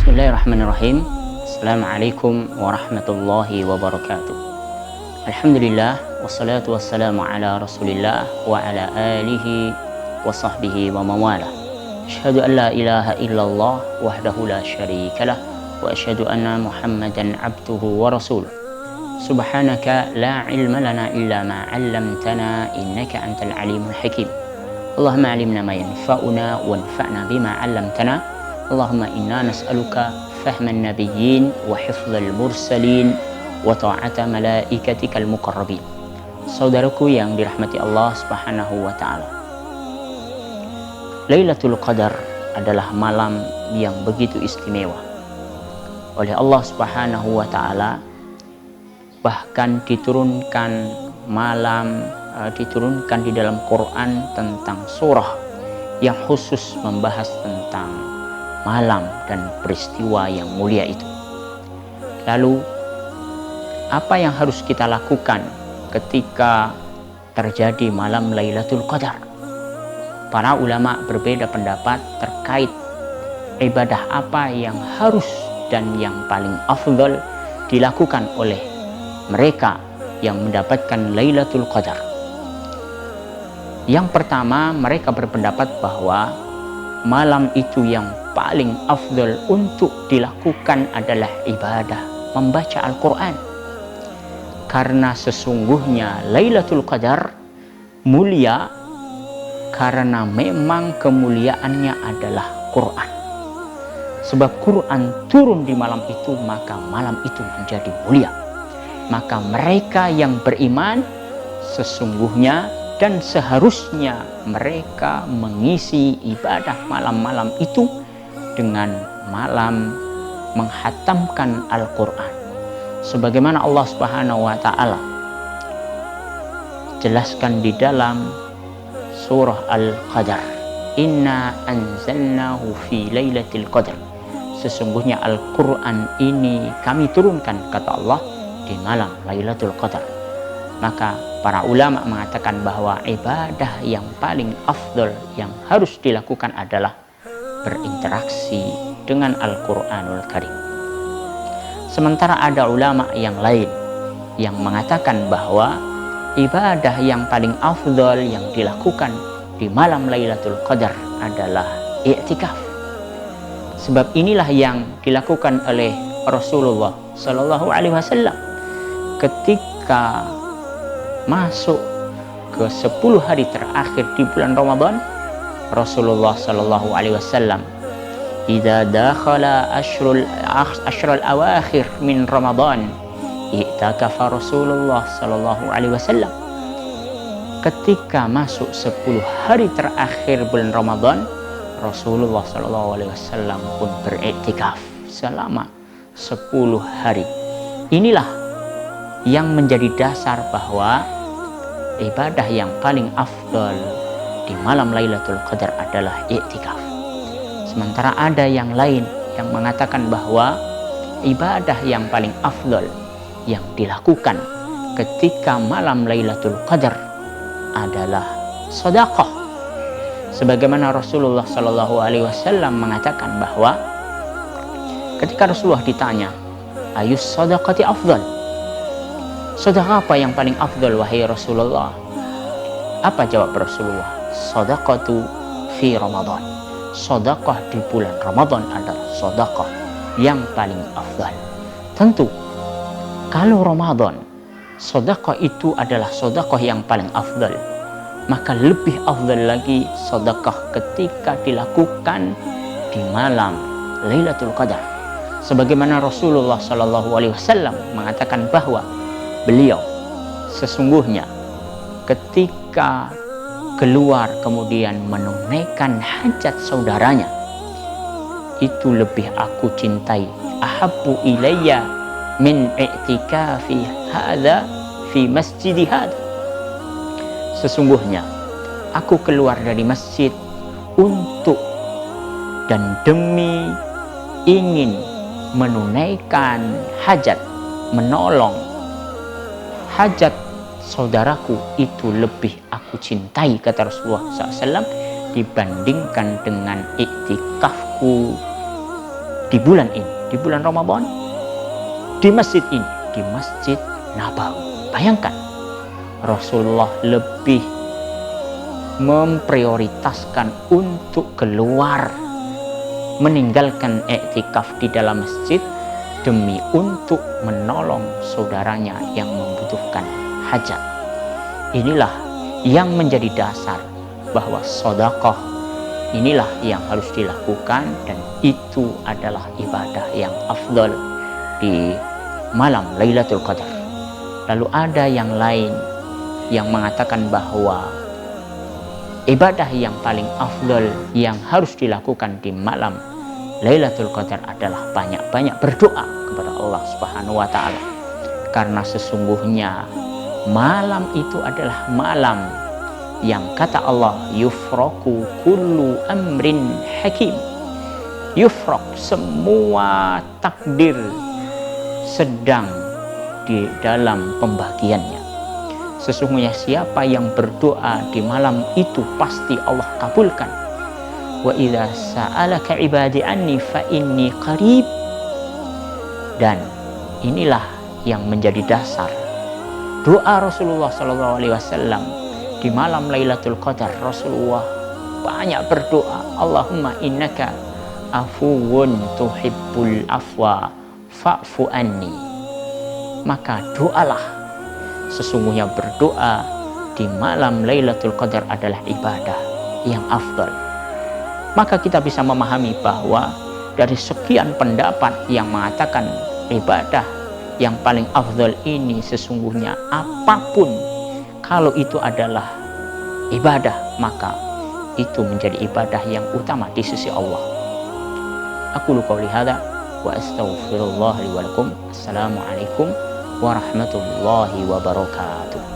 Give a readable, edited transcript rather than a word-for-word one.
Bismillahirrahmanirrahim. Assalamualaikum warahmatullahi wabarakatuh. Alhamdulillah, wassalatu wassalamu ala rasulillah wa ala alihi wa sahbihi wa mawala. Asyhadu an la ilaha illallah wahdahu la syarikalah wa asyhadu anna muhammadan abduhu wa rasuluh. Subhanaka la ilma lana illa ma 'allamtana innaka antal alimul hakim. Allahumma 'allimna ma yanfa'una wanfa'na bima 'allamtana. Allahumma inna nas'aluka fahman nabiyyin wa hifdzal mursalin wa ta'ata malaikatikal muqarrabin. Saudaraku yang dirahmati Allah Subhanahu wa taala. Lailatul Qadar adalah malam yang begitu istimewa. Oleh Allah Subhanahu wa taala bahkan diturunkan di dalam Quran tentang surah yang khusus membahas tentang malam dan peristiwa yang mulia itu. Lalu apa yang harus kita lakukan ketika terjadi malam Lailatul Qadar? Para ulama berbeda pendapat terkait ibadah apa yang harus dan yang paling afdal dilakukan oleh mereka yang mendapatkan Lailatul Qadar. Yang pertama, mereka berpendapat bahwa malam itu yang paling afdal untuk dilakukan adalah ibadah membaca Al-Quran, karena sesungguhnya Lailatul Qadar mulia karena memang kemuliaannya adalah Quran. Sebab Quran turun di malam itu, maka malam itu menjadi mulia. Maka mereka yang beriman sesungguhnya dan seharusnya mereka mengisi ibadah malam-malam itu dengan malam menghatamkan Al-Quran. Sebagaimana Allah Subhanahu wa ta'ala jelaskan di dalam surah Al-Qadar, Inna anzalnahu fi lailatul qadar. Sesungguhnya Al-Quran ini kami turunkan, kata Allah, di malam Lailatul Qadar. Maka para ulama mengatakan bahwa ibadah yang paling afdal yang harus dilakukan adalah berinteraksi dengan Al-Quranul Karim. Sementara ada ulama yang lain yang mengatakan bahwa ibadah yang paling afdal yang dilakukan di malam Lailatul Qadar adalah i'tikaf. Sebab inilah yang dilakukan oleh Rasulullah Sallallahu Alaihi Wasallam ketika masuk ke 10 hari terakhir di bulan Ramadan. Rasulullah Sallallahu Alaihi Wasallam, "Idza dakhala ashrul awakhir min Ramadan, i'takafa Rasulullah Sallallahu Alaihi Wasallam." Ketika masuk 10 hari terakhir bulan Ramadan, Rasulullah Sallallahu Alaihi Wasallam pun beriktikaf selama 10 hari. Inilah yang menjadi dasar bahwa ibadah yang paling afdal di malam Lailatul Qadar adalah i'tikaf. Sementara ada yang lain yang mengatakan bahwa ibadah yang paling afdal yang dilakukan ketika malam Lailatul Qadar adalah sedekah. Sebagaimana Rasulullah Shallallahu Alaihi Wasallam mengatakan bahwa ketika Rasulullah ditanya, ayus sedekati afdal, sedekah apa yang paling afdal wahai Rasulullah? Apa jawab Rasulullah? Sedekatu fi Ramadan. Sedekah di bulan Ramadan adalah sedekah yang paling afdal. Tentu kalau Ramadan sedekah itu adalah sedekah yang paling afdal, maka lebih afdal lagi sedekah ketika dilakukan di malam Lailatul Qadar. Sebagaimana Rasulullah Shallallahu Alaihi Wasallam mengatakan bahwa beliau sesungguhnya ketika keluar kemudian menunaikan hajat saudaranya, itu lebih aku cintai, ahabbu ilayya min i'tikafi hadza fi masjidi hadza. Sesungguhnya aku keluar dari masjid untuk dan demi ingin menunaikan hajat, menolong hajat saudaraku, itu lebih aku cintai, kata Rasulullah SAW, dibandingkan dengan iktikafku di bulan ini, di bulan Ramadan, di masjid ini, di Masjid Nabawi. Bayangkan, Rasulullah lebih memprioritaskan untuk keluar meninggalkan iktikaf di dalam masjid demi untuk menolong saudaranya yang membutuhkan hajat. Inilah yang menjadi dasar bahwa sedekah inilah yang harus dilakukan, dan itu adalah ibadah yang afdal di malam Lailatul Qadar. Lalu ada yang lain yang mengatakan bahwa ibadah yang paling afdal yang harus dilakukan di malam Lailatul Qadar adalah banyak-banyak berdoa kepada Allah Subhanahu wa taala. Karena sesungguhnya malam itu adalah malam yang kata Allah, yufraku kullu amrin hakim. Yufrak, semua takdir sedang di dalam pembagiannya. Sesungguhnya siapa yang berdoa di malam itu pasti Allah kabulkan. Wa idza sa'alaka ibadi anni fa inni qarib. Dan inilah yang menjadi dasar doa Rasulullah SAW di malam Lailatul Qadar. Rasulullah banyak berdoa, Allahumma innaka afuwun tuhibbul afwa fa'fu anni. Maka doalah, sesungguhnya berdoa di malam Lailatul Qadar adalah ibadah yang afdal. Maka kita bisa memahami bahwa dari sekian pendapat yang mengatakan ibadah yang paling afdal ini, sesungguhnya apapun kalau itu adalah ibadah, maka itu menjadi ibadah yang utama di sisi Allah. Aku qouli hadza wa astaghfirullah li wa lakum. Assalamualaikum warahmatullahi wabarakatuh.